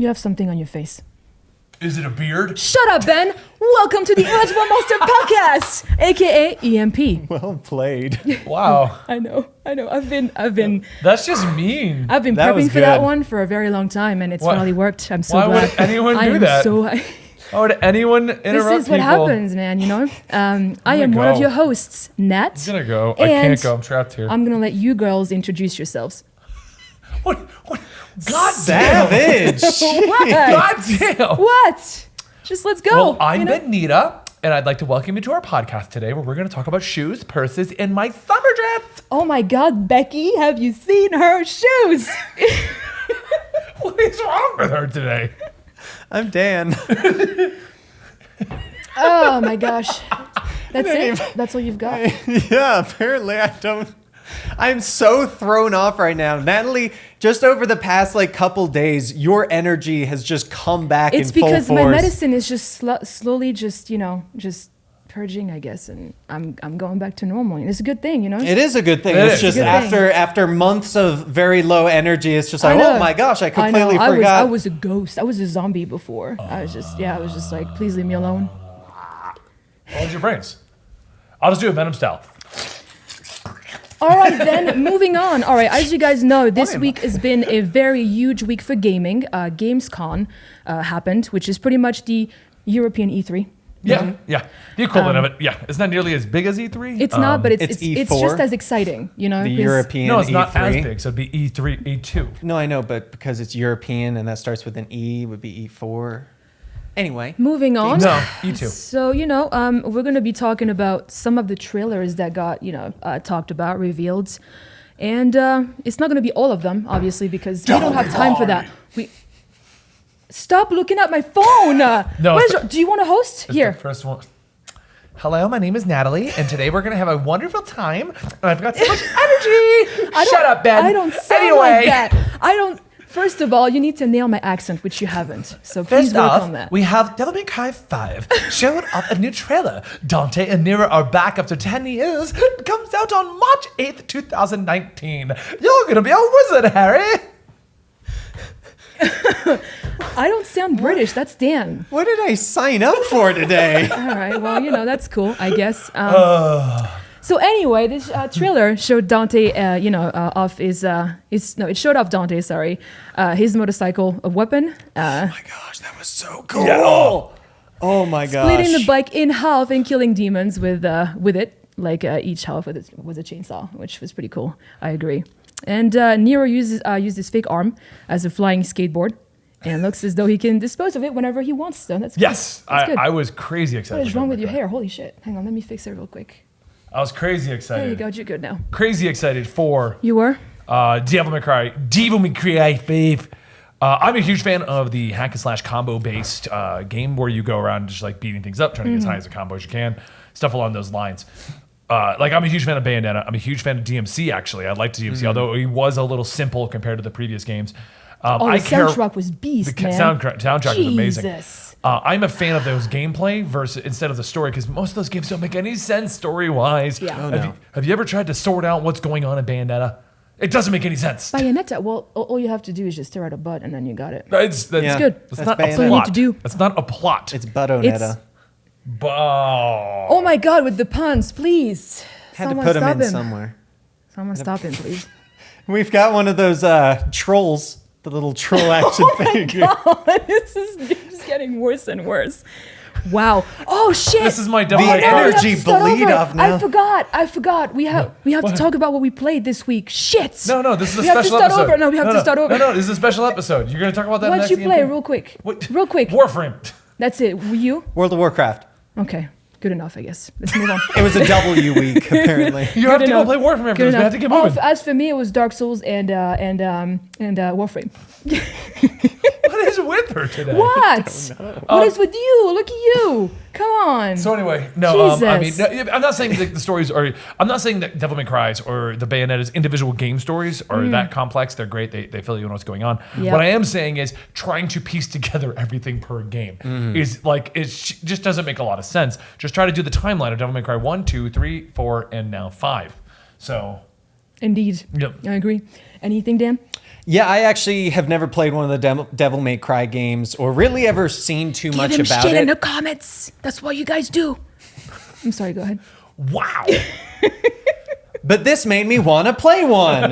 You have something on your face. Is it a beard? Shut up, Ben. Welcome to the Eligible Monster Podcast, aka EMP. Well played. Wow. I know. I've been. That's just mean. I've been That was prepping for that good. one for a very long time, and it's Why- finally worked. I'm so why glad. would anyone I do am that? So, How would anyone interrupt this is what people? happens, man. You know. I am one of go. your hosts, Nat. I'm gonna go. I and can't go. I'm trapped here. I'm gonna let you girls introduce yourselves. What? God damn. Savage. What? God damn. What? Just let's go. Well, I'm you know? Benita, and I'd like to welcome you to our podcast today, where we're going to talk about shoes, purses, and my summer dress. Oh my God, Becky, have you seen her shoes? What is wrong with her today? I'm Dan. Oh my gosh. That's it? That's all you've got? Yeah, apparently I don't. I'm so thrown off right now. Natalie, just over the past couple days, your energy has just come back It's in full because force. my medicine is just slowly just purging, I guess, and I'm going back to normal. And it's a good thing, you know? It is a good thing. It It's is. just It's a good thing. after months of very low energy, it's just like, I know. oh my gosh, I completely I forgot. was a ghost. I was a zombie before. I was just like, please leave me alone. Hold your brains. I'll just do it Venom style. All right, then, moving on. All right, as you guys know, this week has been a very huge week for gaming. Gamescom happened, which is pretty much the European E3. Yeah, yeah. The equivalent of it. Yeah. It's not nearly as big as E3. It's not, but it's It's it's E4, just as exciting, you know? the 'cause- European No, it's not E3. as big, so it'd be E3, E2. No, I know, but because it's European and that starts with an E, would be E4. Anyway. Moving on. No, E2. So, we're going to be talking about some of the trailers that got, talked about, revealed. And it's not going to be all of them, obviously, because we don't have time for that. Stop looking at my phone. Do you want to host? It's Here. the first one. Hello, my name is Natalie, and today we're going to have a wonderful time. And I've got so much energy. Shut up, Ben. I don't sound like that. First of all, you need to nail my accent, which you haven't. So please First work off, on that. we have Devil May Cry 5 showing off a new trailer. Dante and Nero are back after 10 years. It comes out on March 8th, 2019. You're going to be a wizard, Harry. I don't sound British. That's Dan. What did I sign up for today? All right. Well, that's cool, I guess. So anyway, this trailer showed Dante, off it showed off Dante, his motorcycle weapon. Oh my gosh, that was so cool. Yeah. Oh my gosh. Splitting the bike in half and killing demons with it, each half was a chainsaw, which was pretty cool. I agree. And Nero used his fake arm as a flying skateboard, and looks as though he can dispose of it whenever he wants. So that's Yes, good. That's good. I was crazy excited. What is for wrong Devil with May your Cry. hair? Holy shit! Hang on, let me fix it real quick. I was crazy There you excited. go. You're good now. Crazy excited for You were? Devil May Cry 5. I'm a huge fan of the hack and slash combo based game where you go around just beating things up, trying to get as high as a combo as you can, stuff along those lines. I'm a huge fan of Bayonetta. I'm a huge fan of DMC. Actually, I liked DMC, although he was a little simple compared to the previous games. The soundtrack was beast, The man. soundtrack was amazing. Jesus. I'm a fan of those gameplay versus instead of the story because most of those games don't make any sense story wise. Yeah. no. Have you ever tried to sort out what's going on in Bayonetta? It doesn't make any sense. Bayonetta. Well, all you have to do is just stare at a butt, and then you got it. That's Yeah. good. That's That's not a Bayonetta. plot. That's all you need to do. That's not a plot. It's Butonetta. Oh my God! With the puns, please. Had to Someone put him stop in him. somewhere. Someone stop him, please. We've got one of those trolls, the little troll action figure. Oh, this is just getting worse and worse. Wow. Oh shit. This is my Devil The May Cry. energy we have to start bleed over. off now. I forgot. We have to talk about what we played this week. Shit. No, this is a we have to special start episode. over. No, we have to start over. No, this is a special episode. You're going to talk about that What'd next you play, EMP? real quick? What? Real quick. Warframe. That's it. Were you? World of Warcraft. Okay. Good enough, I guess. Let's move on. It was a W week, apparently. You have to go enough. play Warframe after Good this. We have enough. to get moving. As for me, it was Dark Souls and Warframe. What is with her today? What? What is with you? Look at you. Come on. So anyway, no, Jesus. I'm not saying that the stories are. I'm not saying that Devil May Cry's or the Bayonetta's individual game stories are that complex. They're great. They fill you in what's going on. Yep. What I am saying is trying to piece together everything per game is just doesn't make a lot of sense. Just try to do the timeline of Devil May Cry 1, 2, 3, 4, and now 5. So Indeed. Yep. I agree. Anything, Dan? Yeah, I actually have never played one of the Devil May Cry games or really ever seen too much Give him about shit in the it. comments. That's what you guys do. I'm sorry, go ahead. Wow. But this made me want to play one.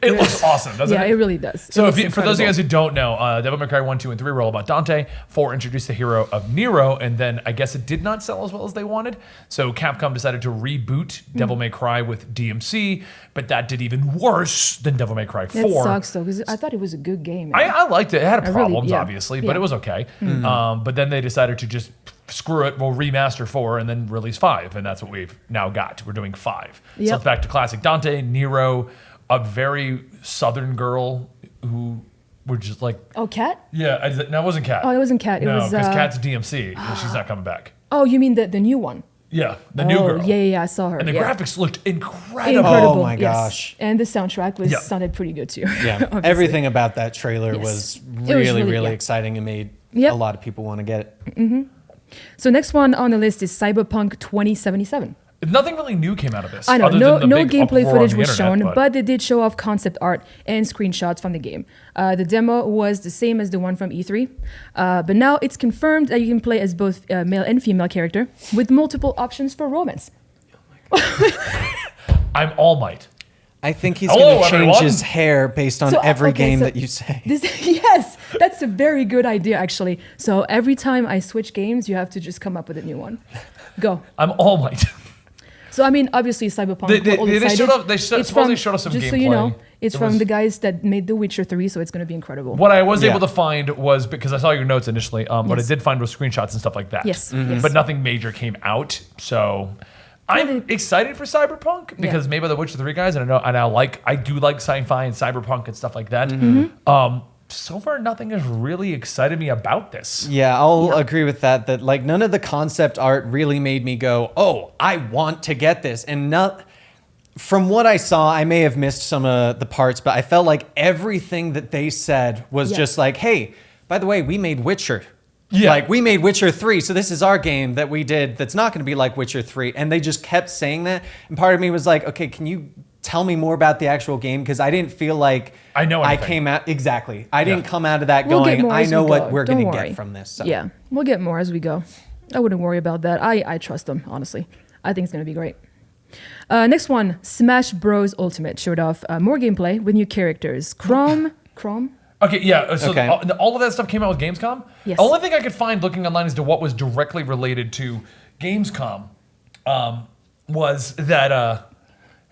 It looks awesome, doesn't Yeah, it? it really does. So for those of you incredible. guys who don't know, Devil May Cry 1, 2, and 3 were all about Dante. 4 introduced the hero of Nero, and then I guess it did not sell as well as they wanted. So Capcom decided to reboot Devil May Cry with DMC, but that did even worse than Devil May Cry 4. That sucks though, because I thought it was a good game. I liked it. It had really- problems, yeah. obviously, but Yeah. it was okay. But then they decided to just screw it. We'll remaster 4 and then release 5, and that's what we've now got. We're doing 5. So Yep. it's back to classic Dante, Nero, a very southern girl who were just like, Oh, Cat? no, it wasn't Cat. Oh, it wasn't Cat. It No, was. because Cat's DMC, and she's not coming back. Oh, you mean the new one? Yeah, the new Oh, girl. yeah, I saw her. And the yeah. graphics looked incredible. Incredible. Oh my yes. gosh. And the soundtrack Yeah. sounded pretty good too. Yeah, obviously. everything about that trailer Yes. was It really, was really- really yeah. exciting and made Yep. a lot of people want to get it. So next one on the list is Cyberpunk 2077. Nothing really new came out of this. I know, other no, than the no big gameplay uproar on footage the was internet, shown, but they did show off concept art and screenshots from the game. The demo was the same as the one from E3, but now it's confirmed that you can play as both a male and female character with multiple options for romance. I'm All Might. I think he's Hello, going to change everyone. his hair based on So, every okay, game so that you say. Yes, that's a very good idea, actually. So every time I switch games, you have to just come up with a new one. Go. I'm All Might. So I mean, obviously Cyberpunk. They we're all showed excited. up- they It's supposedly from- showed us some just so you know, gameplay. it's It from was- the guys that made The Witcher 3, so it's going to be incredible. What I was Yeah. able to find was, because I saw your notes initially, what I Yes. did find was screenshots and stuff like that. Yes, yes. But nothing major came out. So I'm excited for Cyberpunk because maybe the Witcher 3 guys, and I do like sci-fi and cyberpunk and stuff like that. So far, nothing has really excited me about this. Yeah, I'll agree with that. That like none of the concept art really made me go, "Oh, I want to get this." And not from what I saw, I may have missed some of the parts, but I felt like everything that they said was Yeah. just like, "Hey, by the way, we made Witcher." Yeah. Like we made Witcher 3, so this is our game that we did that's not going to be like Witcher 3. And they just kept saying that. And part of me was like, "Okay, can you tell me more about the actual game?" Because I didn't feel like I know I anything. came out exactly. I didn't Yeah. come out of that We'll get going, more "I as know we what go. we're Don't going to worry. get from this." So. Yeah, we'll get more as we go. I wouldn't worry about that. I trust them, honestly. I think it's going to be great. Next one, Smash Bros. Ultimate showed off more gameplay with new characters. Chrome? Okay, yeah. So Okay. all of that stuff came out with Gamescom. Yes. The only thing I could find looking online as to what was directly related to Gamescom was that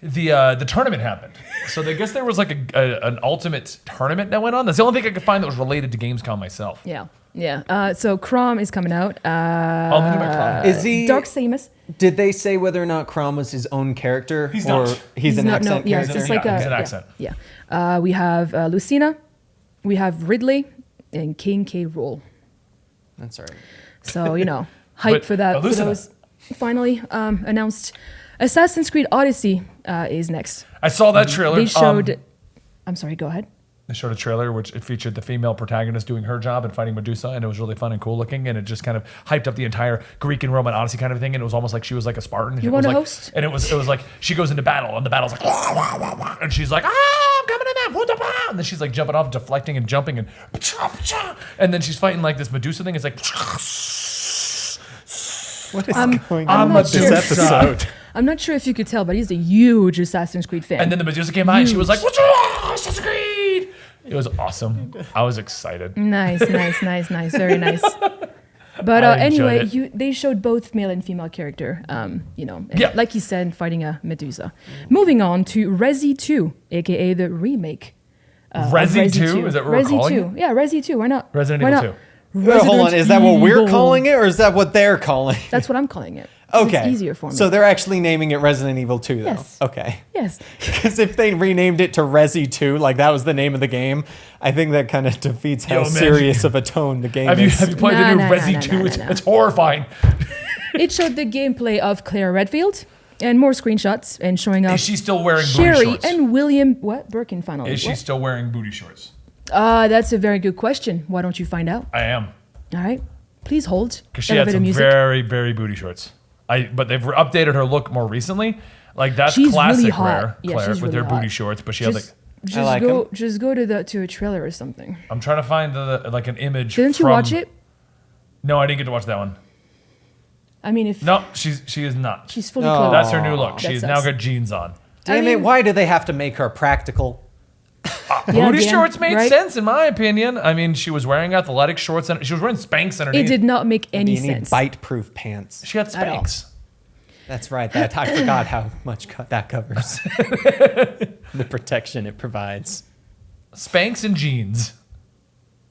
the tournament happened. So I guess there was like an ultimate tournament that went on. That's the only thing I could find that was related to Gamescom myself. Yeah. So Chrome is coming out. Oh, let me do my comment. Is he? Darksiders. Did they say whether or not Crom was his own character? He's or not. He's an not, accent no, yeah, character? it's like Yeah, a, he's an yeah, accent. Yeah. We have Lucina, we have Ridley, and King K. Rool. That's all right. So, hype But for that. For Lucina. those finally announced. Assassin's Creed Odyssey is next. I saw that trailer. They showed. I'm sorry, go ahead. They showed a trailer which it featured the female protagonist doing her job and fighting Medusa, and it was really fun and cool looking, and it just kind of hyped up the entire Greek and Roman Odyssey kind of thing, and it was almost like she was like a Spartan. You It want was to like, host? And it was like she goes into battle, and the battle's like, wah, wah, wah, wah, and she's like, I'm coming in there, and then she's like jumping off, deflecting and jumping, and then she's fighting like this Medusa thing. It's like, What is going I'm on not with this sure. episode? I'm not sure if you could tell, but he's a huge Assassin's Creed fan. and then the Medusa came out, and she was like, what's wrong, Assassin's Creed? It was awesome. I was excited. Nice, very nice. But I enjoyed anyway, it. they showed both male and female character. And Yeah. like you said, fighting a Medusa. Moving on to Resi 2, aka the remake. of Resi 2? Is that what we're Resi calling 2. Yeah, Resi 2. Why not? Resident Why Evil not? 2. Hold on, is that what we're Evil. calling it, or is that what they're calling it? That's what I'm calling it. Okay. It's easier for me. So they're actually naming it Resident Evil 2, though? Yes. Okay. yes. Because if they renamed it to Resi 2, like that was the name of the game, I think that kind of defeats how Yo, man. serious of a tone the game Have you is. played the new Nah, Resi nah, 2? nah, It's, nah. it's horrifying. It showed the gameplay of Claire Redfield and more screenshots and showing off Is she still wearing booty Sherry shorts? and William Birkin finally. Is she What? still wearing booty shorts? That's a very good question. Why don't you find out? I am. All right. Please hold. Because she had Elevator some music. very, very booty shorts. But they've updated her look more recently. Like that's She's classic really hot. Claire, Yeah, Claire she's with really her booty hot. shorts. But she had like, just go to a trailer or something. I'm trying to find like an image. Didn't you watch it? No, I didn't get to watch that one. I mean, if No, she is not. she's fully clothed. That's her new look. That She's sucks. now got jeans on. Damn it! Why do they have to make her practical? Yeah, Booty Dan, shorts made right? sense in my opinion. I mean, she was wearing athletic shorts and she was wearing Spanx underneath. It did not make any You need sense. bite-proof pants. She had At all. Spanx. That's right. I forgot how much that covers. The protection it provides. Spanx and jeans.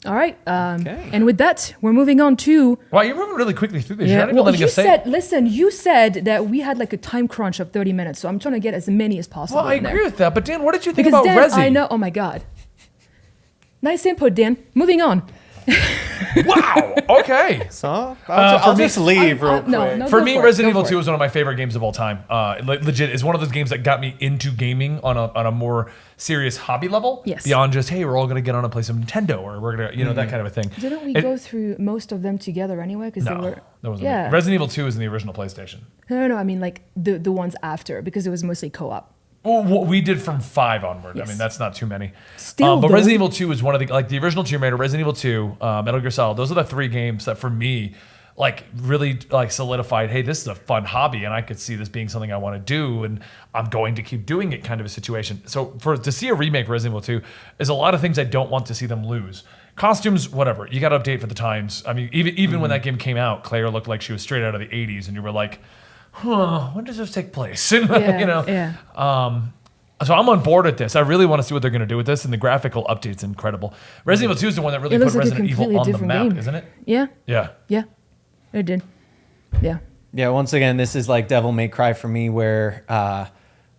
All right. Okay. And with that, we're moving on to. Wow, you're moving really quickly through this. You're not even Well, letting you us say. said, listen, you said that we had like a time crunch of 30 minutes, so I'm trying to get as many as possible. Well, I in there. agree with that. But Dan, what did you think Because about Dan, Resi? I know. Oh my God. Nice input, Dan. Moving on. Wow. Okay. So I'll for me- just leave real quick. No, For go me, it, Resident go Evil for 2 it. is one of my favorite games of all time. Legit, it's one of those games that got me into gaming on a more serious hobby level. Yes. Beyond just, hey, we're all going to get on and play some Nintendo or we're going to, that kind of a thing. Didn't we It- go through most of them together anyway? Because they No, were. that wasn't Yeah. me. Resident Evil 2 is in the original PlayStation. No. I mean, like the ones after, because it was mostly co-op. Well, what we did from 5 onward. Yes. I mean, that's not too many. Still, but though- Resident Evil 2 is one of the original Tomb Raider, Resident Evil 2, Metal Gear Solid. Those are the 3 games that for me, really solidified. Hey, this is a fun hobby, and I could see this being something I want to do, and I'm going to keep doing it. Kind of a situation. So to see a remake of Resident Evil 2 is a lot of things I don't want to see them lose. Costumes, whatever. You got to update for the times. I mean, even when that game came out, Claire looked like she was straight out of the 80s, and you were like, when does this take place? And, Yeah, yeah. So I'm on board with this. I really want to see what they're going to do with this, and the graphical update's incredible. Resident Evil 2 is the one that really It put looks like a Resident Evil completely on the different map, game. isn't it? Yeah. Yeah. It did. Yeah. Yeah, once again, this is like Devil May Cry for me, where I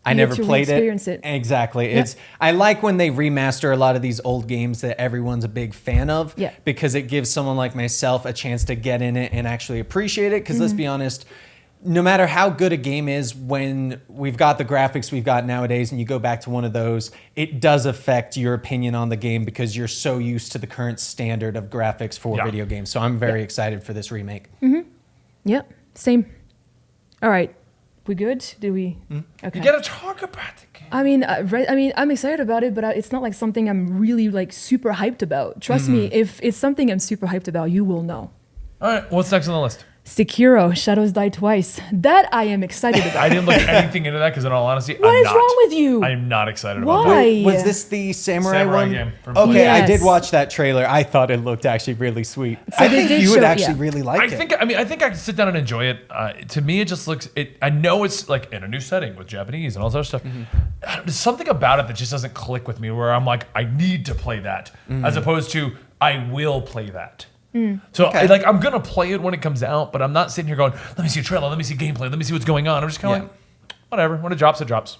You never get to played re-experience it. Exactly. Yeah. I like when they remaster a lot of these old games that everyone's a big fan of, Yeah. because it gives someone like myself a chance to get in it and actually appreciate it. Because let's Mm-hmm. be honest, no matter how good a game is, when we've got the graphics we've got nowadays, and you go back to one of those, it does affect your opinion on the game because you're so used to the current standard of graphics for Yeah. video games. So I'm very excited for this remake. Yep. Same. All right. We good? Do we? Okay. You got to talk about the game. I mean, I'm excited about it, but it's not like something I'm really like super hyped about. Trust me, if it's something I'm super hyped about, you will know. All right, what's next on the list? Sekiro: Shadows Die Twice. That I am excited about. I didn't look anything into that because, in all honesty, What I'm is not. wrong with you? I am not excited about Why? that. Was this the samurai Samurai one? game from Okay, I did Yes. watch that trailer. I thought it looked actually really sweet. So I they think did you would show- actually yeah. really like it. I think I can sit down and enjoy it. To me, it just looks. I know it's like in a new setting with Japanese and all that other stuff. There's something about it that just doesn't click with me. Where I'm like, I need to play that, as opposed to I will play that. So Okay. I'm gonna play it when it comes out, but I'm not sitting here going, let me see a trailer, let me see gameplay, let me see what's going on. I'm just kind of Yeah. like, whatever. When it drops, it drops.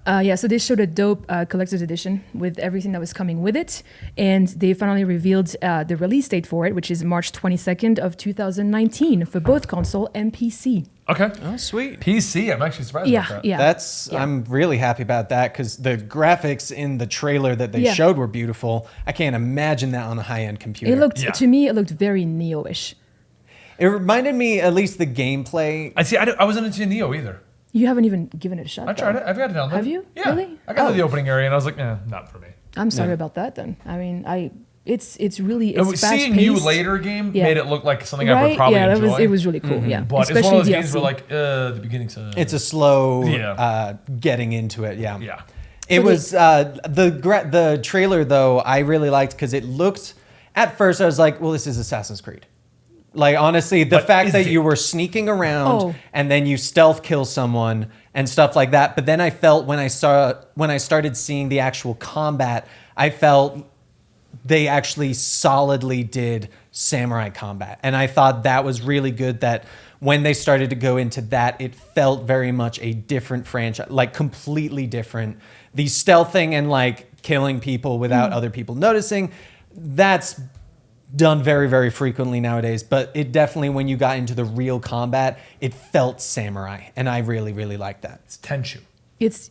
So they showed a dope collector's edition with everything that was coming with it, and they finally revealed the release date for it, which is March 22nd of 2019 for both console and PC. Okay. Oh, sweet. PC. I'm actually surprised about that. Yeah. I'm really happy about that because the graphics in the trailer that they Yeah. showed were beautiful. I can't imagine that on a high-end computer. It looked Yeah. to me, it looked very Neo-ish. It reminded me, at least the gameplay. I see. I wasn't into Neo either. You haven't even given it a shot. I tried though. it. I've got it downloaded. Have you? Yeah. Really? I got to Oh. the opening area and I was like, not for me. I'm sorry Yeah. about that. Then I mean, it's really And it's seeing fast-paced. you later game Yeah. made it look like something I would Right? probably Yeah, enjoy. it was really cool. Yeah, But it's one especially of those games DLC. where the beginning's It's a slow Yeah. getting into it. Yeah. yeah. It So was the trailer though. I really liked because it looked. At first, I was like, "Well, this is Assassin's Creed." Like honestly, the But fact is that it? you were sneaking around Oh. and then you stealth kill someone and stuff like that. But then I felt when I started seeing the actual combat, I felt they actually solidly did samurai combat, and I thought that was really good. That when they started to go into that, it felt very much a different franchise, like completely different. The stealthing and like killing people without other people noticing, that's done very, very frequently nowadays. But it definitely, when you got into the real combat, it felt samurai, and I really, really liked that. It's Tenchu. It's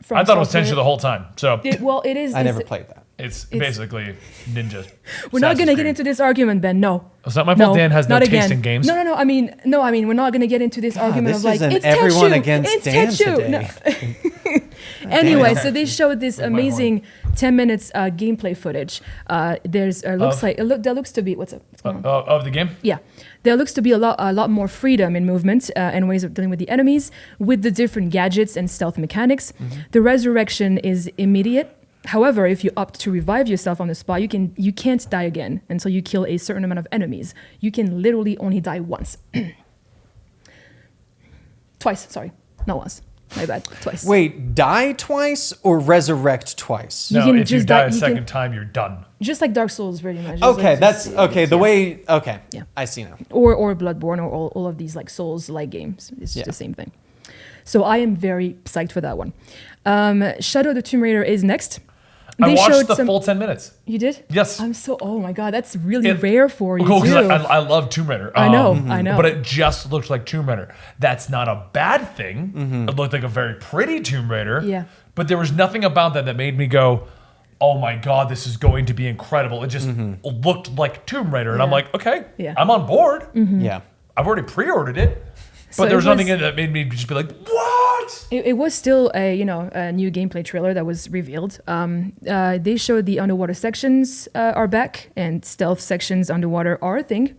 from. I thought it was software. Tenchu the whole time. So It is. I never it's- played that. it's basically ninja. We're not Assassin's gonna get Creed. into this argument, Ben. No. It's not my fault Dan has no not taste again. in games. No. I mean, we're not gonna get into this argument this of like is an it's everyone Tenchu, against it's Dan Tenchu. today. No. Anyway, so they showed this With my amazing 10 minutes gameplay footage. There's there looks to be what's up? What's going on? Of the game? Yeah, there looks to be a lot more freedom in movement and ways of dealing with the enemies with the different gadgets and stealth mechanics. The resurrection is immediate. However, if you opt to revive yourself on the spot, you can't die again until you kill a certain amount of enemies. You can literally only die once. Twice, sorry. Not once. My bad. Twice. Wait, die twice or resurrect twice? You No, can if you just die die- a you second can- time, you're done. Just like Dark Souls, pretty much. Just Okay, like, that's just- okay. The yeah. way, okay, Yeah. I see now. Or Bloodborne or all of these like Souls-like games. It's just Yeah. the same thing. So I am very psyched for that one. Shadow of the Tomb Raider is next. I They watched showed the some- full 10 minutes. You did? Yes. Oh my God, that's really It- rare for you Cool, too. because I love Tomb Raider. I know, I know. But it just looks like Tomb Raider. That's not a bad thing. It looked like a very pretty Tomb Raider. Yeah. But there was nothing about that made me go, oh my God, this is going to be incredible. It just looked like Tomb Raider. And I'm Yeah. like, okay, Yeah. I'm on board. Yeah. I've already pre-ordered it. So But there was it was- nothing in it that made me just be like, what? It was still a new gameplay trailer that was revealed. They showed the underwater sections are back and stealth sections underwater are a thing.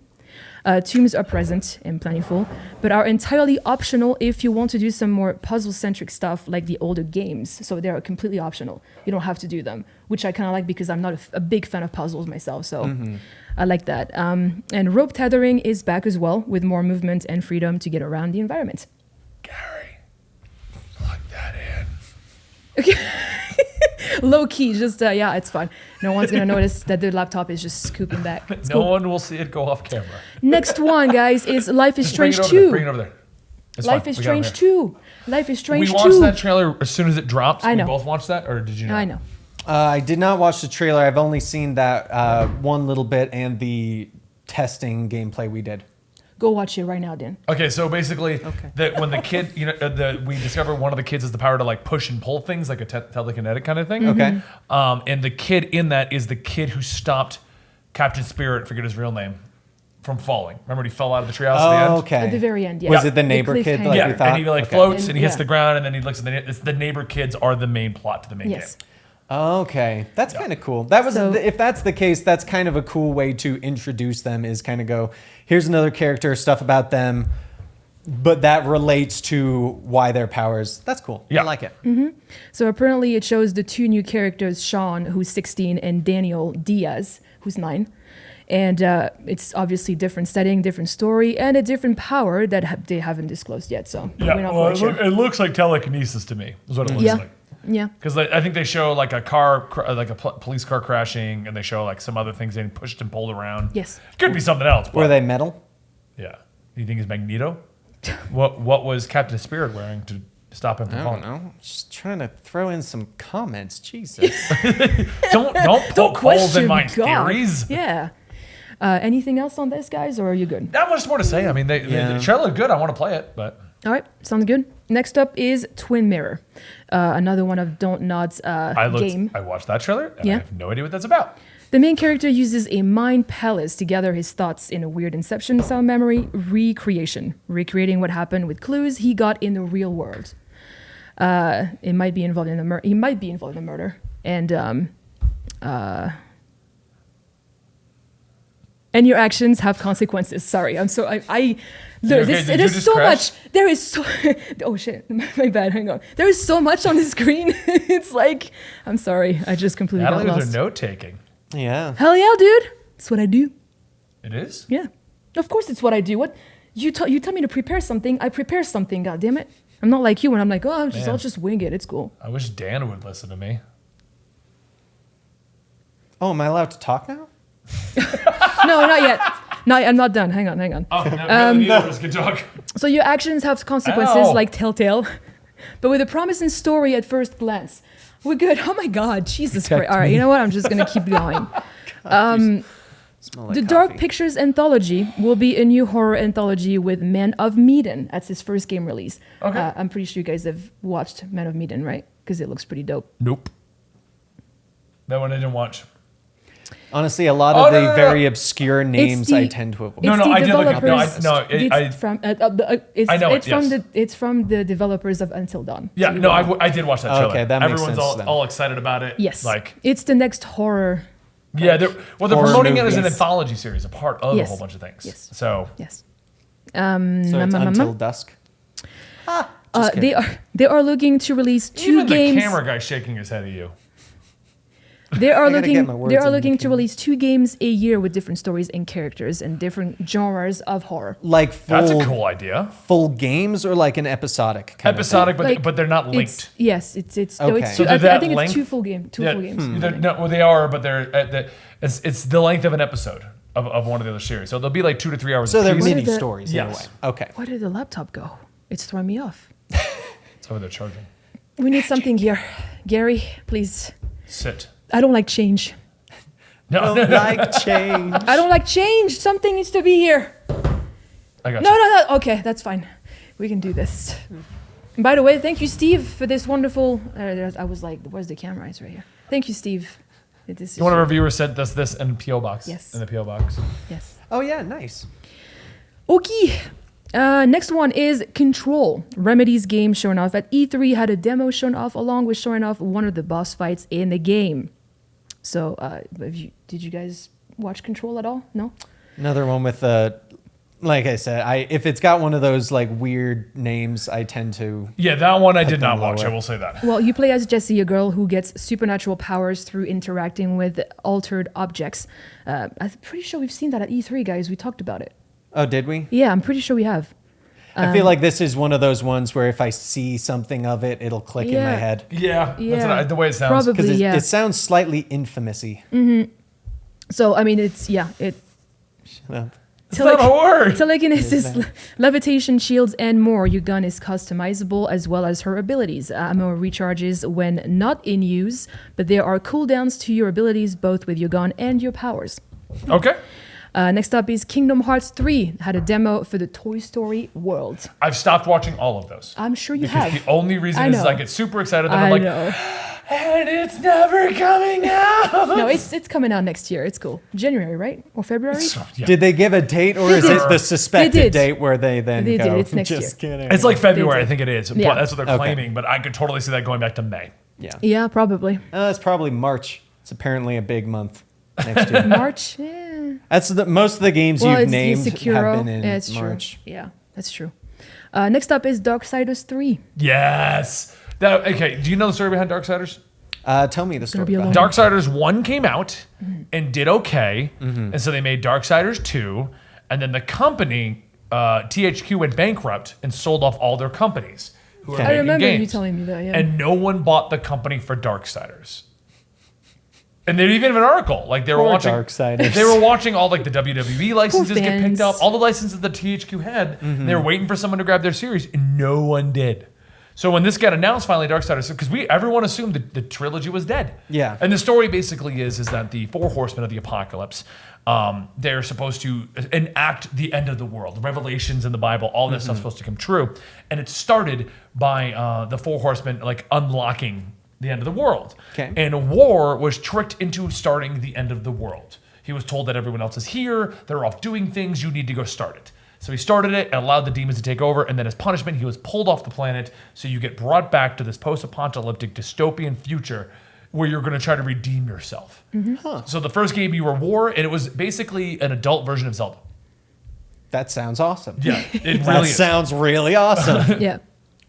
Tombs are present and plentiful, but are entirely optional if you want to do some more puzzle-centric stuff like the older games. So they are completely optional. You don't have to do them, which I kind of like because I'm not a big fan of puzzles myself. So I like that. And rope tethering is back as well with more movement and freedom to get around the environment. Gary, plug that in. Low key, just yeah, it's fine. No one's gonna notice that the laptop is just scooping back. It's No cool. one will see it go off camera. Next one, guys, is Life is Just bring Strange it over there. Bring it 2. over there. It's Life fine. is We got it Strange here. 2. Life is Strange We 2. watched that trailer as soon as it dropped. I know. We both watched that, or did you know? I know. I did not watch the trailer. I've only seen that one little bit and the testing gameplay we did. Go watch it right now, Dan. Okay, so basically, Okay. that when the kid, we discover one of the kids has the power to like push and pull things, like a telekinetic kind of thing. Okay. And the kid in that is the kid who stopped Captain Spirit, forget his real name, from falling. Remember, he fell out of the treehouse at the end. Oh, okay. At the very end, yeah. Was it the neighbor kid? cliffhanger. Like Yeah, we thought? and he like Okay. floats And- and he hits yeah. the ground, and then he looks at the neighbor kids are the main plot to the main Yes. game. Okay, that's kind of cool. That was So- if that's the case, that's kind of a cool way to introduce them. Is kind of go, here's another character, stuff about them, but that relates to why their powers. That's cool. Yeah. I like it. So apparently it shows the two new characters, Sean, who's 16, and Daniel Diaz, who's 9. And it's obviously different setting, different story, and a different power that they haven't disclosed yet. So we're not quite sure. it looks like telekinesis to me. Is what it looks Yeah. like. Yeah. Because I think they show like a car, like a police car crashing, and they show like some other things getting pushed and pulled around. Yes. Could be something else. Were But, they metal? yeah. You think it's Magneto? What was Captain Spirit wearing to stop him from I falling? don't know. Just trying to throw in some comments. Jesus. Don't poke holes in my God. theories. Yeah. Anything else on this, guys, or are you good? Not much more to say. I mean, the trailer looked good. I want to play it, but All right, sounds good. Next up is Twin Mirror, another one of Don't Nod's game. I watched that trailer, and Yeah. I have no idea what that's about. The main character uses a mind palace to gather his thoughts in a weird Inception-style memory recreation, recreating what happened with clues he got in the real world. It might be involved in the murder. He might be involved in the murder, and your actions have consequences. Sorry, I'm so I look, okay? this, Did you there's just so crash? much. There is so. Oh shit, my bad. Hang on. There is so much on the screen. It's like I'm sorry. I just completely got Natalie, lost. they're note taking. Yeah. Hell yeah, dude. That's what I do. It is. Yeah, of course it's what I do. What you tell me to prepare something, I prepare something. God damn it. I'm not like you when I'm like, oh, I'll Man. just wing it. It's cool. I wish Dan would listen to me. Oh, am I allowed to talk now? No, not yet. No, I'm not done. Hang on. Oh, neither of us can talk. So your actions have consequences Ow. like Telltale, but with a promising story at first glance. We're good. Oh my God, Jesus Christ. All right, you know what? I'm just going to keep going. Smell like The Dark coffee. Pictures Anthology will be a new horror anthology with Man of Medan. That's his first game release. Okay. I'm pretty sure you guys have watched Man of Medan, right? Because it looks pretty dope. Nope. That one I didn't watch. Honestly, a lot of the no. very obscure names I the- tend to avoid. No, It's no, the I did look up. No, developers- it's from I know it's it, from yes. it's from the developers of Until Dawn. Yeah, So you no, know. I did watch that trailer. Okay, that makes Everyone's sense all, then. all excited about it. Yes, Like, it's the next horror. yeah, they're Horror promoting it as an movies. anthology series, a part of a Yes. whole bunch of things. Yes. So, Yes. So it's Until Dusk. Just kidding. They are looking to release two even games. the camera guy's shaking his head at you. They are gotta get my words in the looking to camera. release 2 games a year with different stories and characters and different genres of horror. Like That's a full, cool idea. full games or like an episodic kind Episodic, but Like, but they're not linked. It's no, Okay. it's So two, they're I that think length? it's 2 full games. Yeah, I think. no, well, they are, but it's the length of an episode of one of the other series. So they'll be like 2 to 3 hours. So they're apiece. mini the- stories Yes. in a way. Okay. Where did the laptop go? It's throwing me off. That's how they're charging. We need something here. Gary, please. Sit. I don't like change. No, Don't like change. I don't like change. Something needs to be here. I got No, you. no. Okay, that's fine. We can do this. By the way, thank you, Steve, for this wonderful. I was like, where's the camera? It's right here. Thank you, Steve. This is One of our viewers sent us this in PO box. Yes. In the PO box. yes. Oh yeah, nice. Okay. Next one is Control. Remedy's game shown off at E3 had a demo shown off along with showing off one of the boss fights in the game. So, did you guys watch Control at all? No? Another one with like I said, if it's got one of those like weird names, I tend to. Yeah, that one I did them not watch. lower. I will say that. Well, you play as Jessie, a girl who gets supernatural powers through interacting with altered objects. I'm pretty sure we've seen that at E3, guys. We talked about it. Oh, did we? Yeah, I'm pretty sure we have. I feel like this is one of those ones where if I see something of it, it'll click in my Yeah. head Yeah, that's Yeah. the way it sounds. Probably. because Yeah. it sounds slightly infamous-y. So, I mean, it's, yeah, it. Well, It's not a word. Telekinesis, levitation, shields, and more. Your gun is customizable as well as her abilities. Ammo recharges when not in use, but there are cooldowns to your abilities both with your gun and your powers. Okay. Next up is Kingdom Hearts 3. Had a demo for the Toy Story world. I've stopped watching all of those. I'm sure you Because have. the only reason I is know. I get super excited. Then I I'm like, know. and it's never coming out. No, it's coming out next year. It's cool. January, right? Or February? Yeah. did they give a date, or They is did. it the suspected They did. date where they then They go? did. It's next Just year. kidding. It's like February, did. I think it is. Yeah. That's what they're Okay. claiming, but I could totally see that going back to May. yeah. Yeah, probably. It's probably March. It's apparently a big month next year. March? Yeah. That's most of the games Well, you've it's named Sekiro. have been in Yeah, it's March. true. Yeah, that's true. Next up is Darksiders 3. Yes. Okay, do you know the story behind Darksiders? Tell me the story. be a about long- it. Darksiders 1 came out and did okay. And so they made Darksiders 2. And then the company, THQ, went bankrupt and sold off all their companies who were Okay. I making remember games. you telling me that, yeah. And no one bought the company for Darksiders. And they even have an article. Like they were Poor watching Darksiders. They were watching all like the WWE licenses get picked fans. up, all the licenses that THQ had. And they were waiting for someone to grab their series, and no one did. So when this got announced finally, Darksiders, because everyone assumed that the trilogy was dead. Yeah. And the story basically is that the 4 horsemen of the apocalypse, they're supposed to enact the end of the world. The revelations in the Bible, all this stuff's supposed to come true. And it started by the 4 horsemen like unlocking the end of the world. Okay. And War was tricked into starting the end of the world. He was told that everyone else is here, they're off doing things, you need to go start it. So he started it and allowed the demons to take over, and then as punishment, he was pulled off the planet, so you get brought back to this post-apocalyptic dystopian future where you're going to try to redeem yourself. So the first game, you were War, and it was basically an adult version of Zelda. That sounds awesome. Yeah, it That really is. sounds really awesome. Yeah.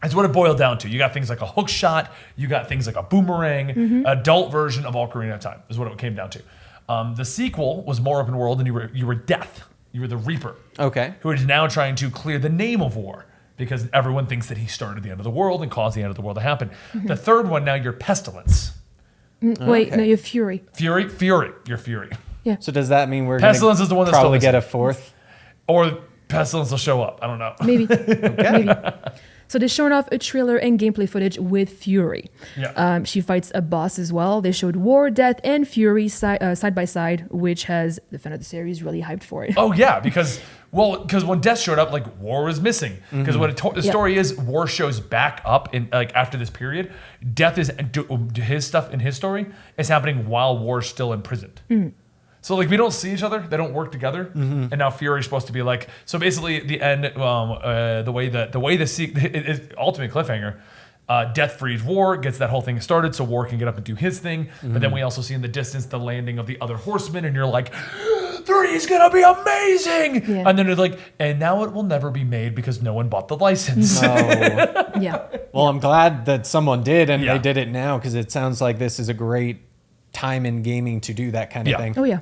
That's what it boiled down to. You got things like a hook shot, you got things like a boomerang, adult version of Ocarina of Time is what it came down to. The sequel was more open world, and you were Death. You were the Reaper, Okay. who is now trying to clear the name of War because everyone thinks that he started the end of the world and caused the end of the world to happen. The third one, now you're Pestilence. Wait, Okay. no, you're Fury. Fury, you're Fury. So does that mean we're Pestilence gonna is the one that's still probably get a missing. fourth? Or Pestilence will show up. I don't know. Maybe. Maybe. So they're showing off a trailer and gameplay footage with Fury. Yeah. She fights a boss as well. They showed War, Death, and Fury side by side, which has the fan of the series really hyped for it. Oh yeah, because when Death showed up, like War was missing. Because the story is, War shows back up in like after this period. Death is his stuff in his story is happening while War's still imprisoned. So like we don't see each other, they don't work together, and now Fury's supposed to be like. So basically, at the end, the way the ultimate cliffhanger, Death frees War, gets that whole thing started, so War can get up and do his thing. But then we also see in the distance the landing of the other horsemen, and you're like, 3 is gonna be amazing. Yeah. And then it's like, and now it will never be made because no one bought the license. No. Yeah. Well, I'm glad that someone did, and Yeah. they did it now because it sounds like this is a great time in gaming to do that kind of Yeah. thing. Oh yeah.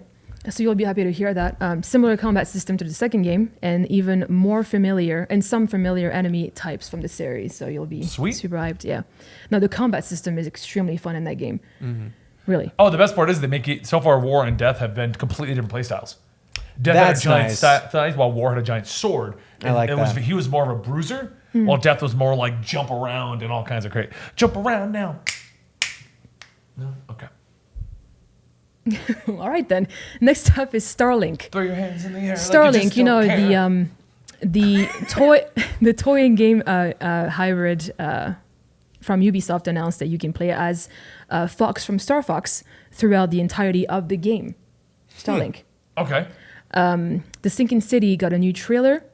So you'll be happy to hear that. Similar combat system to the second game, and even more familiar, and some familiar enemy types from the series. So you'll be Sweet. super hyped. Yeah. Now the combat system is extremely fun in that game. Really. Oh, the best part is they make it. So far, War and Death have been completely different playstyles. Death That's had a giant nice. thighs, while War had a giant sword. I like it was, that. He was more of a bruiser, while Death was more like jump around and all kinds of crazy. Jump around now. No, okay. All right then. Next up is StarLink. Throw your hands in the air. StarLink, you know, the the toy and game hybrid from Ubisoft announced that you can play as Fox from Star Fox throughout the entirety of the game. StarLink. Okay. The Sinking City got a new trailer,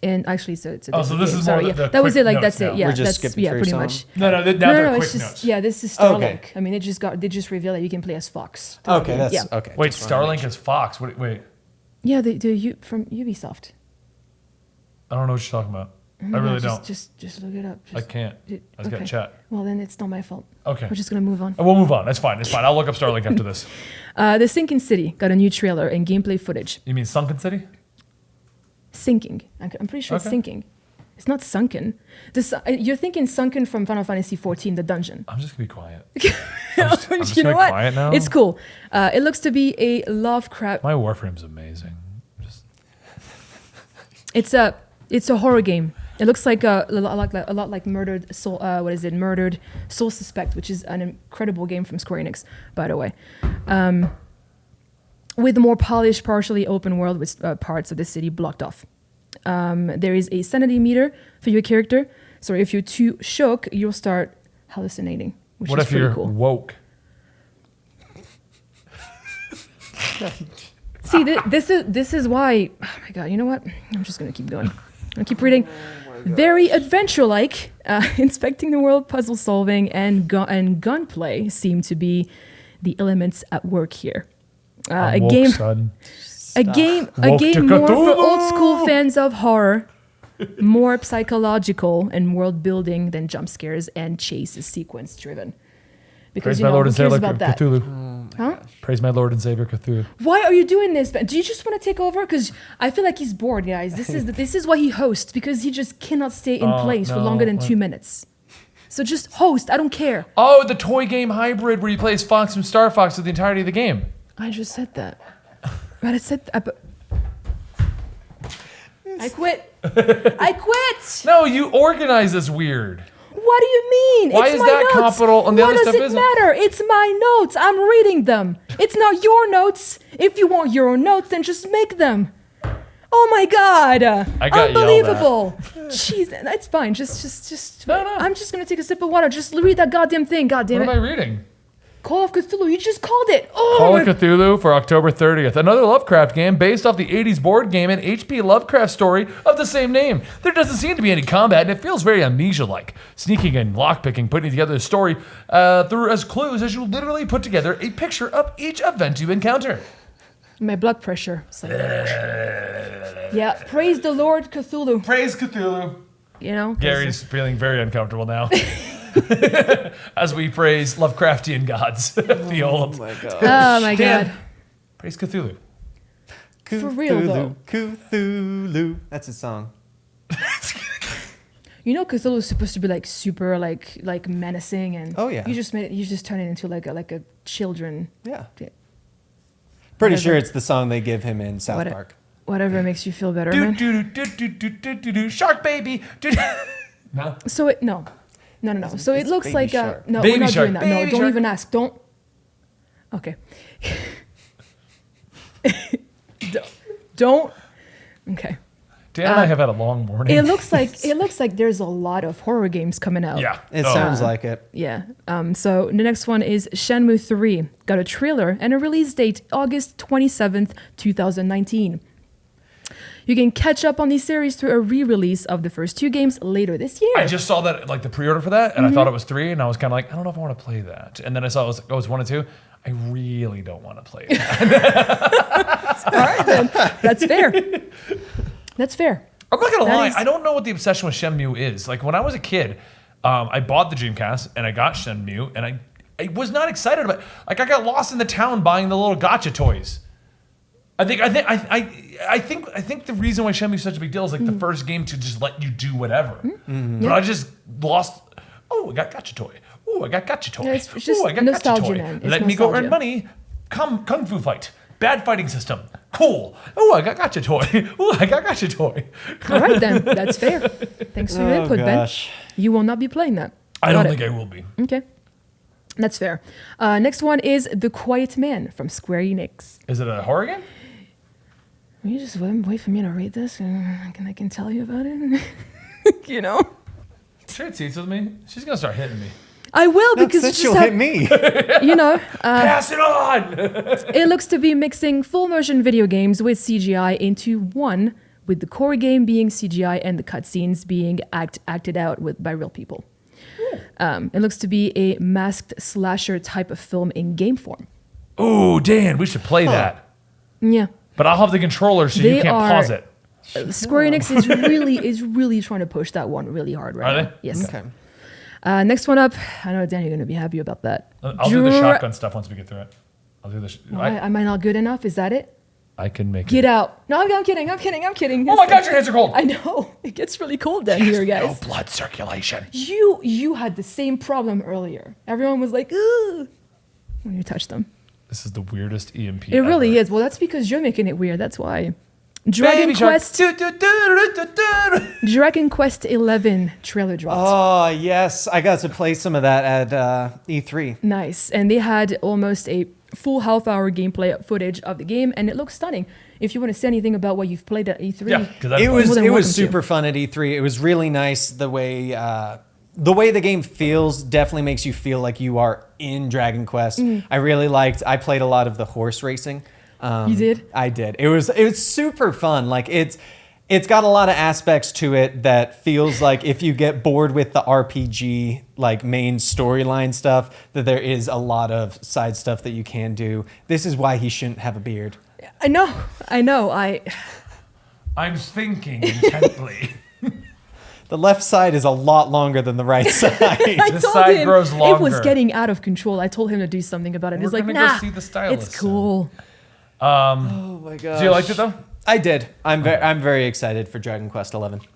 and actually, so it's a So different this game. is Sorry, more yeah. the That was quick it. Like notes that's it. now. Yeah, We're just that's skipping through pretty some? much. No, now they're No, quick it's just notes. yeah. This is Okay. StarLink. I mean, they just revealed that you can play as Fox. Okay, that's yeah. okay. Wait, just wanna make Starlink is Fox. Wait. Yeah, from Ubisoft. I don't know what you're talking about. I really don't. Just look it up. I can't. I just got chat. Well, then it's not my fault. Okay. We're just gonna move on. We'll move on. That's fine. I'll look up Starlink after this. The Sinking City got a new trailer and gameplay footage. You mean Sunken City? Sinking. I'm pretty sure it's Okay. sinking. It's not sunken. You're thinking sunken from Final Fantasy XIV, the dungeon. I'm just gonna be quiet. You just know gonna be what? quiet now. It's cool. It looks to be a Lovecraft. My Warframe's amazing. It's a horror game. It looks like a lot like Murdered Soul. Murdered Soul Suspect, which is an incredible game from Square Enix, by the way. With a more polished, partially open world with parts of the city blocked off. There is a sanity meter for your character, so if you're too shook, you'll start hallucinating, which What is if pretty you're cool. woke? See, this is why. Oh my god! You know what? I'm just gonna keep going. I'll keep reading. Very adventure-like, inspecting the world, puzzle solving, and gunplay seem to be the elements at work here. I'm woke, son. A game Woke to more for Cthulhu! old school fans of horror, more psychological and world building than jump scares and chases sequence driven. Because Praise my Lord who and cares Savior about that? Cthulhu. Huh? Praise my Lord and Savior Cthulhu. Why are you doing this, Ben? Do you just want to take over? Because I feel like he's bored, guys. This is why he hosts, because he just cannot stay in place for no, longer than what? 2 minutes. So just host. I don't care. Oh, the toy game hybrid where you play as Fox from Star Fox for the entirety of the game. I just said that. But I said that. But I quit. I quit. No, you organize this weird. What do you mean? Why it's is my that notes. capital and the what other does stuff it isn't? matter? It's my notes. I'm reading them. It's not your notes. If you want your own notes, then just make them. Oh my God! I got yelled at. Unbelievable. Jeez, that's fine. Just. No. I'm just gonna take a sip of water. Just read that goddamn thing. God damn What it. am I reading? Call of Cthulhu. You just called it. Oh Call my. of Cthulhu for October 30th. Another Lovecraft game based off the 80s board game and H.P. Lovecraft story of the same name. There doesn't seem to be any combat, and it feels very Amnesia-like. Sneaking and lockpicking, putting together a story through as clues as you literally put together a picture of each event you encounter. My blood pressure. It's like, yeah. Praise the Lord Cthulhu. Praise Cthulhu. You know. Gary's feeling very uncomfortable now. As we praise Lovecraftian gods. The old. my god. Oh my Dan, God. praise Cthulhu. For real, though. Cthulhu. That's a song. You know, Cthulhu is supposed to be like super like menacing, and Oh, yeah. you just turn it into like a children. Yeah. Yeah. Pretty Whatever. sure it's the song they give him in South What- Park. Whatever makes you feel better, Do man. do do do do do do do shark baby. Do, no. So it no. So it it's looks Baby like Shark. no, Baby we're not Shark, doing that. Baby No, don't Shark. even ask. Don't. Okay. Don't. Okay. Dan and I have had a long morning. It looks like there's a lot of horror games coming out. Yeah. It sounds like it. Yeah. So the next one is Shenmue III. Got a trailer and a release date, August 27th, 2019. You can catch up on the series through a re-release of the first 2 games later this year. I just saw that, like the pre-order for that, and I thought it was 3, and I was kind of like, I don't know if I want to play that. And then I saw it was 1 and 2. I really don't want to play that. All right, then. That's fair. That's fair. I'm not gonna That lie. is- I don't know what the obsession with Shenmue is. Like when I was a kid, I bought the Dreamcast and I got Shenmue, and I was not excited about. Like I got lost in the town buying the little gotcha toys. I think the reason why Shenmue is such a big deal is like the first game to just let you do whatever. But I just lost. Oh, I got gotcha toy. Oh, I got gotcha toy. Yeah, it's just Oh, I got nostalgia, gotcha toy. man. It's Let me go earn nostalgia. money. Kung fu fight. Bad fighting system. Cool. Oh, I got gotcha toy. Oh, I got gotcha toy. All right, then. That's fair. Thanks for your input, gosh. Ben. You will not be playing that. I don't Got it. think I will be. Okay. That's fair. Next one is The Quiet Man from Square Enix. Is it a horror game? Will you just wait for me to read this and I can tell you about it? You know? Trade seats with me. She's gonna start hitting me. I will Because because then it's she'll just hit me. you know, Pass it on. it looks to be mixing full motion video games with CGI into one, with the core game being CGI and the cutscenes being acted out by real people. It looks to be a masked slasher type of film in game form. Ooh, Dan, we should play that. Yeah. But I'll have the controller so you They can't are- pause it. Square Enix is really trying to push that one really hard right Are now. they? Yes. Okay. Next one up. I know, Dan, you're going to be happy about that. I'll do the shotgun stuff once we get through it. I'll do the. Am I not good enough? Is that it? I can make Get it. out. No, I'm kidding. I'm kidding. Oh my God, your hands are cold. I know. It gets really cold down here, No guys. blood circulation. You had the same problem earlier. Everyone was like, ooh, when you touched them. This is the weirdest EMP. It really is. Well, that's because you're making it weird. That's why. Dragon Baby shark. Quest. Dragon Quest 11 trailer dropped. Oh, yes. I got to play some of that at E3. Nice. And they had almost a full half-hour gameplay footage of the game, and it looks stunning. If you want to say anything about what you've played at E3, Yeah, because It More was than it welcome was to. super fun at E3. It was really nice the way the game feels definitely makes you feel like you are in Dragon Quest. I played a lot of the horse racing. You did? I did. It was super fun. Like it's got a lot of aspects to it that feels like if you get bored with the RPG like main storyline stuff, that there is a lot of side stuff that you can do. This is why he shouldn't have a beard. I know. I'm thinking intently. The left side is a lot longer than the right side. I This told side him grows it was longer. getting out of control. I told him to do something about it. We're He's like, gonna go nah, see the stylist it's cool. Oh my god. So you liked it though? I did. I'm very excited for Dragon Quest 11. All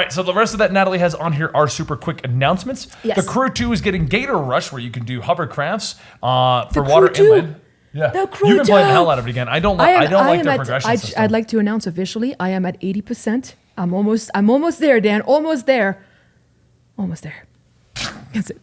right, so the rest of that Natalie has on here are super quick announcements. Yes. The Crew 2 is getting Gator Rush, where you can do hovercrafts for Crew water 2? inland. Yeah, The Crew you've been playing the 2? hell out of it again. I don't like their progression system. I'd like to announce officially, I am at 80%. I'm almost there, Dan. Almost there. That's it.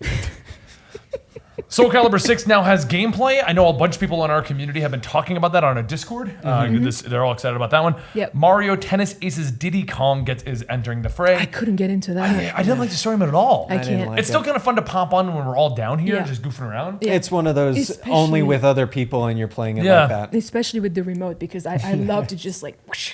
Soul Calibur 6 now has gameplay. I know a bunch of people in our community have been talking about that on a Discord. They're all excited about that one. Yep. Mario Tennis Aces Diddy Kong is entering the fray. I couldn't get into that. I didn't like the story mode at all. I didn't can't. like It's still kind of fun to pop on when we're all down here, Yeah. just goofing around. Yeah. It's one of those Especially- only with other people and you're playing it Yeah. like that. Especially with the remote, because I love to just like, whoosh,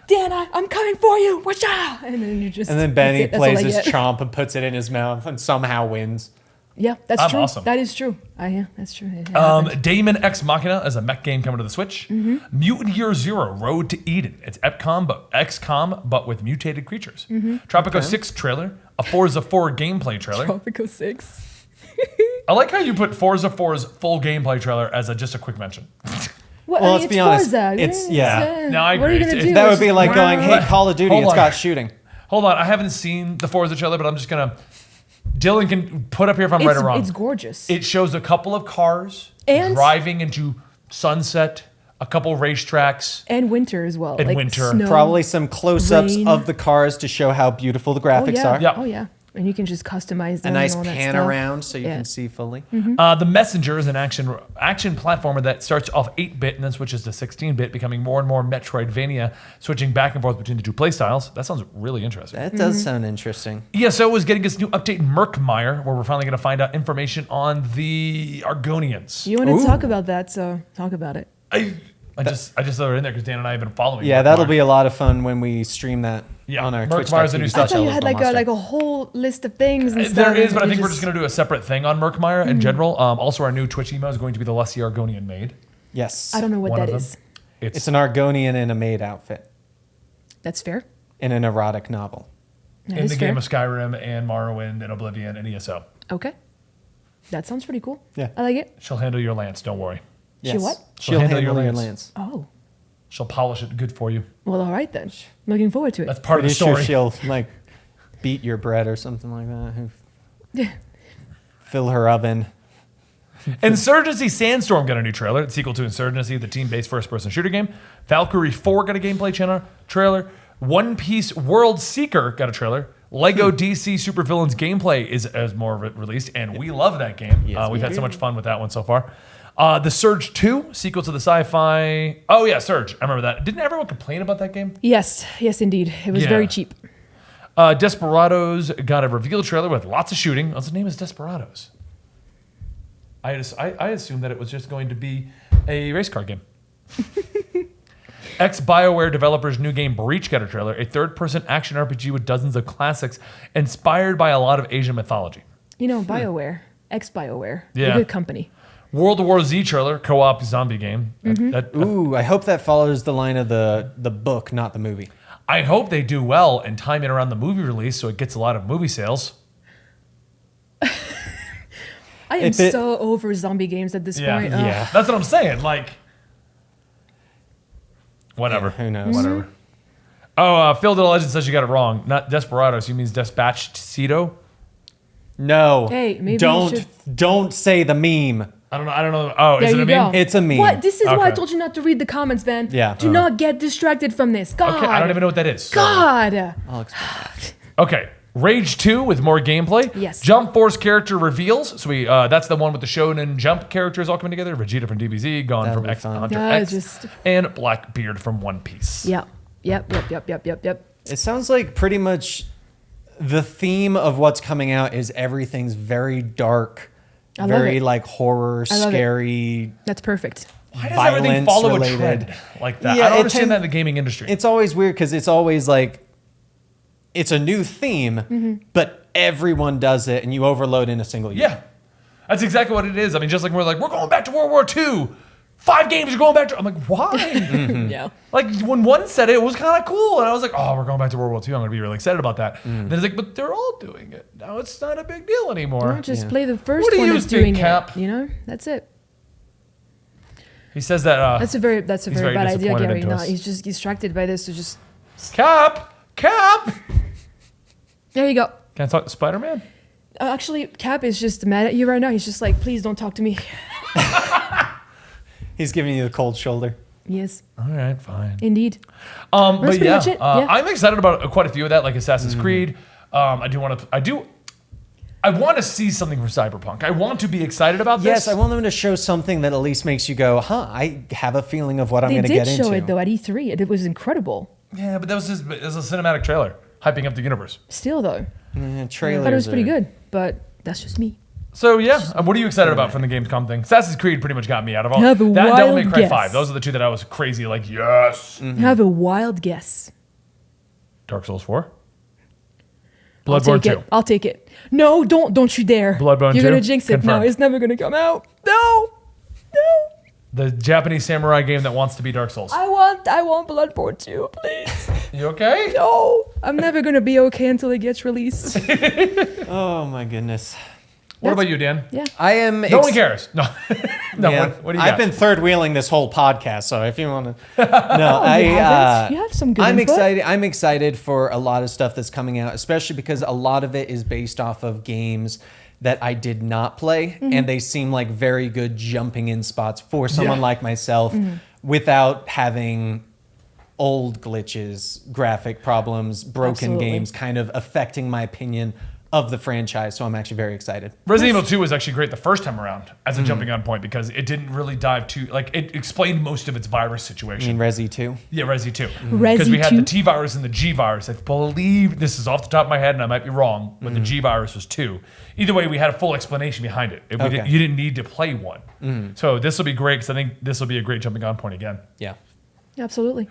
Dan, I'm coming for you. Whoosh, ah, and then you just. And then that's Benny it. That's all plays I his get. chomp and puts it in his mouth and somehow wins. Yeah, that's I'm true. awesome. That is true. Yeah, that's true. It happened. Daemon X Machina is a mech game coming to the Switch. Mutant Year Zero Road to Eden. It's XCOM, but with mutated creatures. Tropico 6 trailer. A Forza 4 gameplay trailer. Tropico 6. I like how you put Forza 4's full gameplay trailer as just a quick mention. Well, Well, I mean, let's it's be honest, Forza. it's- yeah. No, I What are you agree. gonna do? That would It's be just- like going, hey, Call of Duty, Hold it's on. got shooting. Hold on, I haven't seen the Forza trailer, but I'm just gonna. Dylan can put up here if I'm right or wrong. It's gorgeous. It shows a couple of cars And- driving into sunset, a couple racetracks. and winter as well. And like winter. Snow. Probably some close-ups Rain. of the cars to show how beautiful the graphics yeah. are. Yeah. Oh, yeah. And you can just customize A them. nice and all that pan stuff. around so you Yeah. can see fully. The Messenger is an action platformer that starts off 8-bit and then switches to 16-bit, becoming more and more Metroidvania, switching back and forth between the two playstyles. That sounds really interesting. That does sound interesting. ESO is getting its new update, Murkmire, where we're finally going to find out information on the Argonians. You want to talk about that, so talk about it. I just threw it in there because Dan and I have been following. Yeah, Murkmire. that'll be a lot of fun when we stream that on our Twitch. Murkmire's the new I stuff. thought you had like a whole list of things and stuff. There is, but I and think you we're just going to do a separate thing on Murkmire in general. Also, our new Twitch emo is going to be the Leslie Argonian maid. Yes. I don't know what One that of is. them. It's an Argonian in a maid outfit That's fair. in an erotic novel. That in is the fair. game of Skyrim and Morrowind and Oblivion and ESO. Okay. That sounds pretty cool. Yeah. I like it. She'll handle your lance, don't worry. She what? She'll handle your lance. Oh. She'll polish it good for you. Well, all right then. Looking forward to it. That's part Pretty of the story. sure she'll like beat your bread or something like that. Yeah. Fill her oven. Insurgency Sandstorm got a new trailer. It's sequel to Insurgency, the team-based first-person shooter game. Valkyrie 4 got a gameplay trailer. One Piece World Seeker got a trailer. Lego DC Supervillains gameplay is more released, and we love that game. Yes, We've we had so do. much fun with that one so far. The Surge 2, sequel to the sci-fi. Oh yeah, Surge. I remember that. Didn't everyone complain about that game? Yes. Yes, indeed. It was Yeah. very cheap. Desperados got a reveal trailer with lots of shooting. What's the name is Desperados? I assumed that it was just going to be a race car game. Ex-BioWare developers' new game Breach got a trailer, a third-person action RPG with dozens of classics inspired by a lot of Asian mythology. You know, BioWare, ex-BioWare, Yeah. a good company. World War Z trailer, co-op zombie game. Ooh, I hope that follows the line of the book, not the movie. I hope they do well and time it around the movie release so it gets a lot of movie sales. I am so over zombie games at this point. Ugh. Yeah. That's what I'm saying. Like, whatever. Yeah, who knows? Whatever. Oh, Phil the Legend says you got it wrong. Not Desperados. He means Despacito. No. Hey, maybe you don't say the meme. I don't know. Oh, There is it you a meme? go. It's a meme. What? This is why I Okay. told you not to read the comments, Van. Yeah. Do not get distracted from this. God. Okay, I don't even know what that is. God. I'll explain that. Okay. Rage 2 with more gameplay. Yes. Jump Force character reveals. So that's the one with the Shonen Jump characters all coming together. Vegeta from DBZ, Gon That'll from be X fun. Hunter Yeah, X, just- and Blackbeard from One Piece. Yep. Yep. It sounds like pretty much the theme of what's coming out is everything's very dark, I love very it. like horror, I love it. scary. That's perfect. Why does everything Violence follow related. a trend like that? Yeah, I don't it understand tend- that in the gaming industry. It's always weird because it's always like it's a new theme, but everyone does it, and you overload in a single year. Yeah, that's exactly what it is. I mean, just like we're going back to World War II. 5 games are going back to. I'm like, why? Yeah. Like when one said it was kind of cool, and I was like, oh, we're going back to World War II. I'm going to be really excited about that. Then it's like, but they're all doing it now. It's not a big deal anymore. Well, just Yeah. play the first What do one you that's think, doing Cap? it. You know, that's it. He says that. That's a very He's very very bad idea, disappointed Gary. into No, us. he's just distracted by this. So just Cap. there you go. Can I talk to Spider-Man? Actually, Cap is just mad at you right now. He's just like, please don't talk to me. He's giving you the cold shoulder. Yes, All right, fine. indeed. But pretty yeah, much it, yeah. I'm excited about quite a few of that, like Assassin's Creed. I want to see something from Cyberpunk. I want to be excited about this. Yes, I want them to show something that at least makes you go, huh, I have a feeling of what I'm They going to did get into. show it though at E3. It was incredible. Yeah, but that was just it was a cinematic trailer hyping up the universe. Still though, I Trailers thought it was pretty are- good. But that's just me. So yeah, what are you excited about from the Gamescom thing? Assassin's Creed pretty much got me out of all Have a that. And Devil May wild Cry guess. 5. Those are the two that I was crazy like yes. Have a wild guess. Dark Souls 4. I'll Bloodborne take 2. it. I'll take it. No, don't you dare. Bloodborne You're 2? gonna jinx it. Confirmed. No, it's never gonna come out. No. The Japanese samurai game that wants to be Dark Souls. I want Bloodborne 2, please. You okay? No. I'm never gonna be okay until it gets released. Oh, my goodness. What about you, Dan? Yeah. I am. No one cares. No. No. Yeah. What do you got? I've been third wheeling this whole podcast, so if you want to, no, You haven't. You have some good I'm input. excited. I'm excited for a lot of stuff that's coming out, especially because a lot of it is based off of games that I did not play, and they seem like very good jumping in spots for someone Yeah. like myself, without having old glitches, graphic problems, broken Absolutely. games kind of affecting my opinion of the franchise. So I'm actually very excited. Resident Evil 2 was actually great the first time around as a jumping on point because it didn't really dive too, like, it explained most of its virus I situation. mean, Resi 2. Yeah, Resi 2. Resi Because we had 2? the T virus and the G virus. I believe this is off the top of my head, and I might be wrong, but the G virus was 2. Either way, we had a full explanation behind it. Okay. You didn't need to play one. So this will be great because I think this will be a great jumping on point again. Yeah. Absolutely.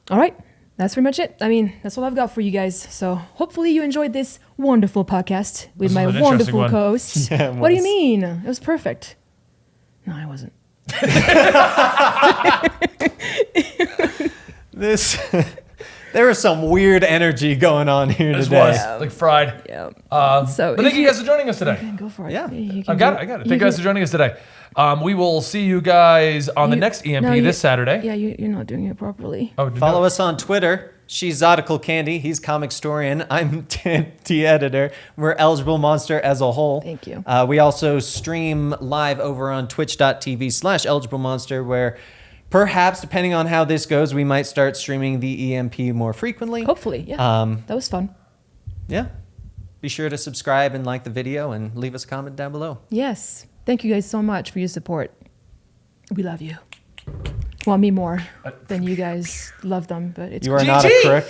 All right. That's pretty much it. I mean, that's all I've got for you guys. So hopefully you enjoyed this wonderful podcast with This my was an interesting wonderful one. co-hosts. Yeah, it What do you was. mean? It was perfect. No, I wasn't. This, there was some weird energy going on here This today. was like fried. Yeah. But thank you guys for joining us today. Go for it. Yeah. You can I got do it. I got it. You Thank you guys can- for joining us today. We will see you guys on the you- next EMP no, you- this Saturday. Yeah, you're not doing it properly. Oh, Follow us on Twitter. She's Zodical Candy. He's Comic Storian. I'm T Editor. We're Eligible Monster as a whole. Thank you. We also stream live over on twitch.tv/Eligible Monster, where perhaps, depending on how this goes, we might start streaming the EMP more frequently. Hopefully, yeah. That was fun. Yeah. Be sure to subscribe and like the video and leave us a comment down below. Yes. Thank you guys so much for your support. We love you. Well, me more than you guys love them, but it's You are cool. not a GG. crook.